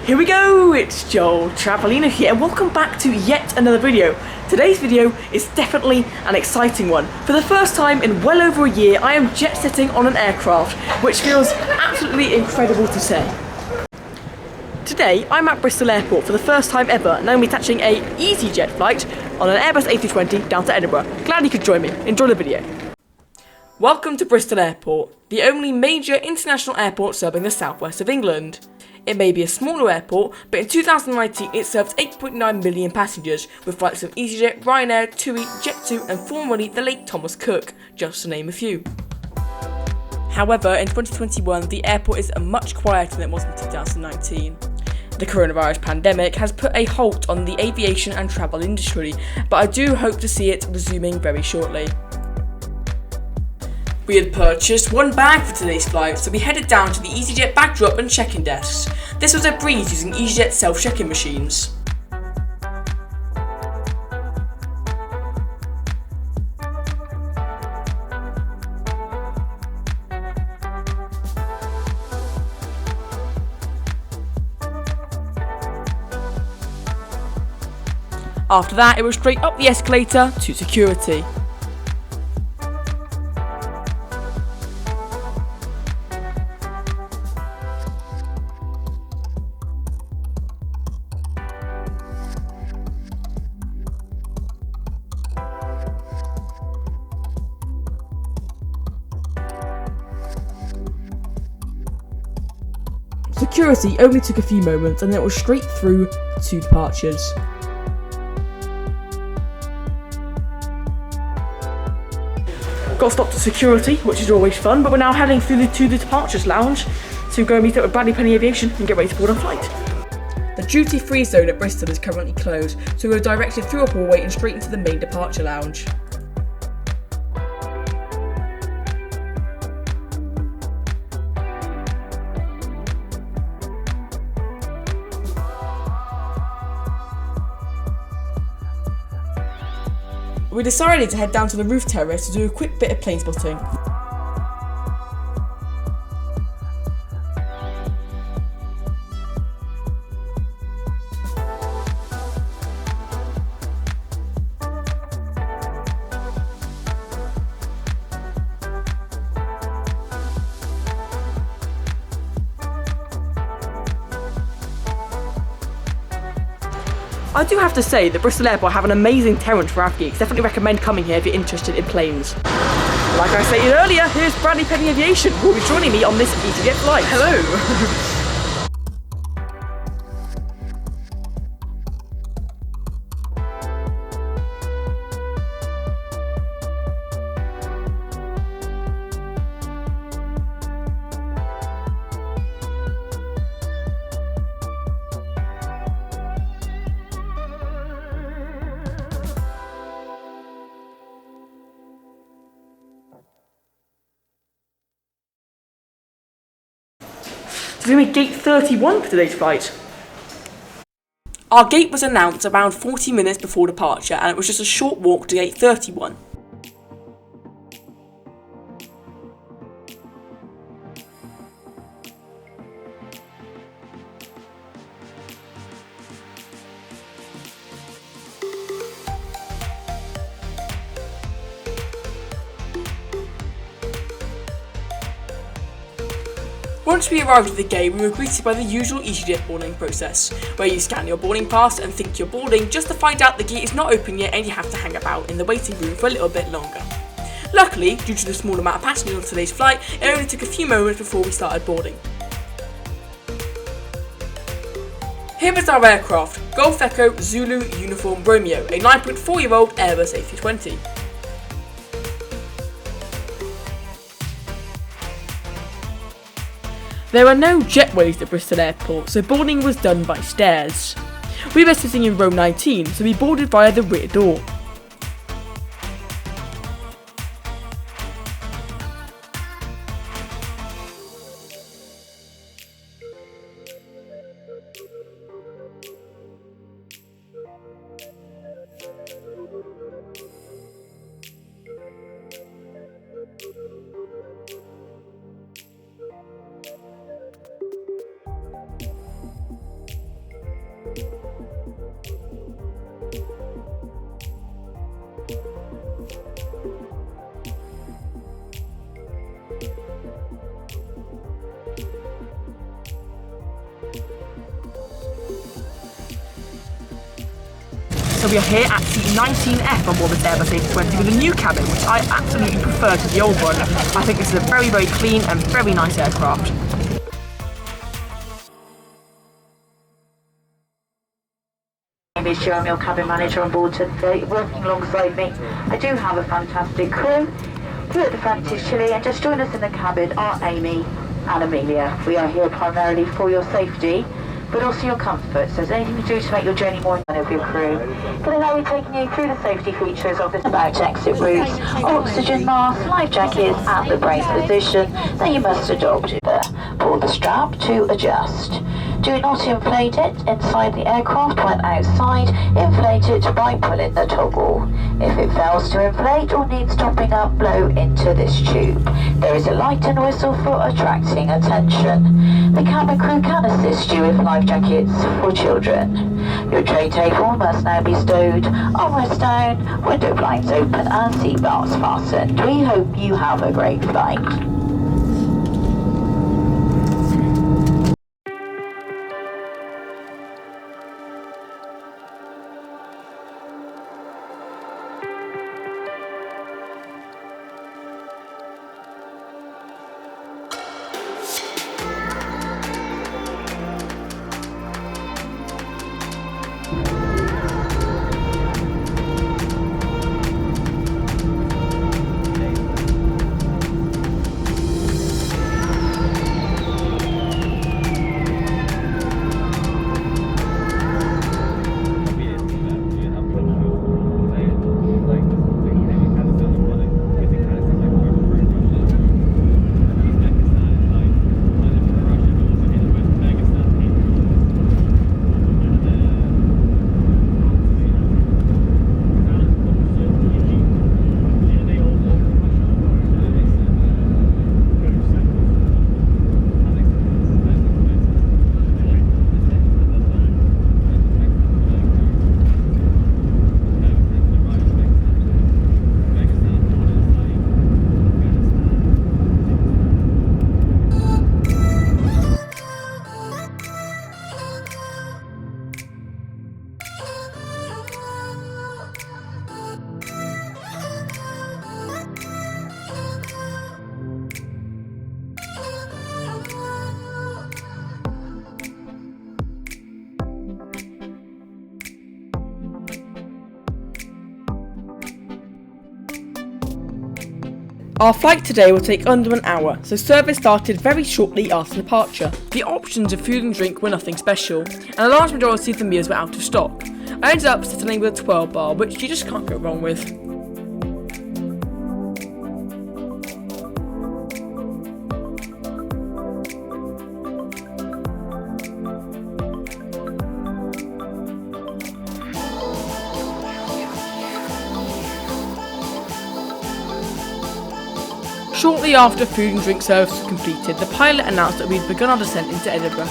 Here we go, it's Joel Travelina here and welcome back to yet another video. Today's video is definitely an exciting one. For the first time in well over a year, I am jet setting on an aircraft, which feels absolutely incredible to say. Today, I'm at Bristol Airport for the first time ever and I'm attaching a Easyjet flight on an Airbus A320 down to Edinburgh. Glad you could join me. Enjoy the video. Welcome to Bristol Airport, the only major international airport serving the southwest of England. It may be a smaller airport, but in 2019 it served 8.9 million passengers, with flights of Easyjet, Ryanair, TUI, Jet2 and formerly the late Thomas Cook, just to name a few. However, in 2021 the airport is much quieter than it was in 2019. The coronavirus pandemic has put a halt on the aviation and travel industry, but I do hope to see it resuming very shortly. We had purchased one bag for today's flight, so we headed down to the Easyjet bag drop and check-in desks. This was a breeze using Easyjet self-check-in machines. After that, it was straight up the escalator to security. Security only took a few moments and then it was straight through to departures. Got stopped at security, which is always fun, but we're now heading through to the departures lounge to go and meet up with Bradley Penny Aviation and get ready to board our flight. The duty-free zone at Bristol is currently closed, so we were directed through a hallway and straight into the main departure lounge. We decided to head down to the roof terrace to do a quick bit of plane spotting. I do have to say that Bristol Airport have an amazing terrace for av geeks. Definitely recommend coming here if you're interested in planes. Like I stated earlier, here's Bradley Penny Aviation, who will be joining me on this Easyjet flight. Hello! It's going to be gate 31 for today's flight. Our gate was announced around 40 minutes before departure and it was just a short walk to gate 31. Once we arrived at the gate, we were greeted by the usual Easyjet boarding process, where you scan your boarding pass and think you're boarding just to find out the gate is not open yet and you have to hang about in the waiting room for a little bit longer. Luckily, due to the small amount of passengers on today's flight, it only took a few moments before we started boarding. Here is our aircraft, Golf Echo Zulu Uniform Romeo, a 9.4-year-old Airbus A320. There are no jetways at Bristol Airport, so boarding was done by stairs. We were sitting in row 19, so we boarded via the rear door. So we are here at seat 19F on board this Airbus A320 with a new cabin, which I absolutely prefer to the old one. I think this is a very, very clean and very nice aircraft. My name is Jo, I'm your cabin manager on board today. Working alongside me, I do have a fantastic crew. Here at the front is Chile, and just join us in the cabin are Amy and Amelia. We are here primarily for your safety, but also your comfort. So if there's anything to do to make your journey more fun of your crew. Going to now be taking you through the safety features of this about exit routes, oxygen mask, life jackets and the brace position that you must adopt. Pull the strap to adjust. Do not inflate it inside the aircraft. When outside, inflate it by pulling the toggle. If it fails to inflate or needs topping up, blow into this tube. There is a light and whistle for attracting attention. The cabin crew can assist you with life jackets for children. Your tray table must now be stowed, armrest down, window blinds open and seatbelts fastened. We hope you have a great flight. Our flight today will take under an hour, so service started very shortly after departure. The options of food and drink were nothing special, and a large majority of the meals were out of stock. I ended up settling with a 12 bar, which you just can't go wrong with. Shortly after food and drink service was completed, the pilot announced that we'd begun our descent into Edinburgh.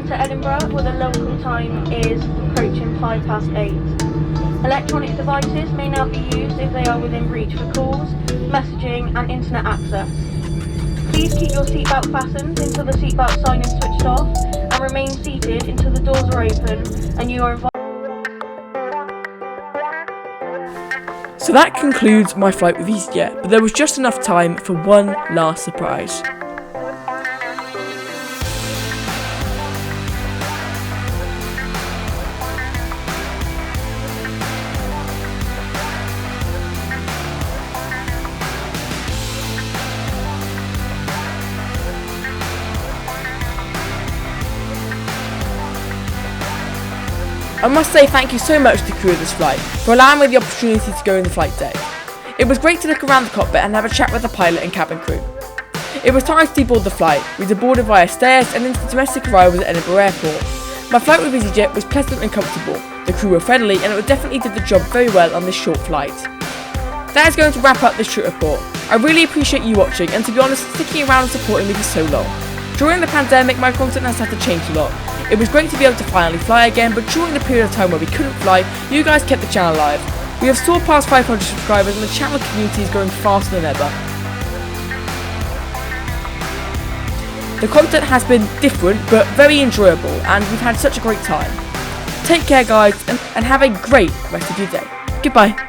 to Edinburgh, where the local time is approaching 8:05. Electronic devices may not be used if they are within reach for calls, messaging and internet access. Please keep your seatbelt fastened until the seatbelt sign is switched off and remain seated until the doors are open and you are invited. So that concludes my flight with Easyjet, but there was just enough time for one last surprise. I must say thank you so much to the crew of this flight for allowing me the opportunity to go in the flight deck. It was great to look around the cockpit and have a chat with the pilot and cabin crew. It was time to deboard the flight. We deboarded via stairs and into the domestic arrivals at Edinburgh Airport. My flight with Easyjet was pleasant and comfortable. The crew were friendly and it definitely did the job very well on this short flight. That is going to wrap up this trip report. I really appreciate you watching and, to be honest, sticking around and supporting me for so long. During the pandemic, my content has had to change a lot. It was great to be able to finally fly again, but during the period of time where we couldn't fly, you guys kept the channel alive. We have soared past 500 subscribers and the channel community is growing faster than ever. The content has been different but very enjoyable and we've had such a great time. Take care guys and have a great rest of your day. Goodbye.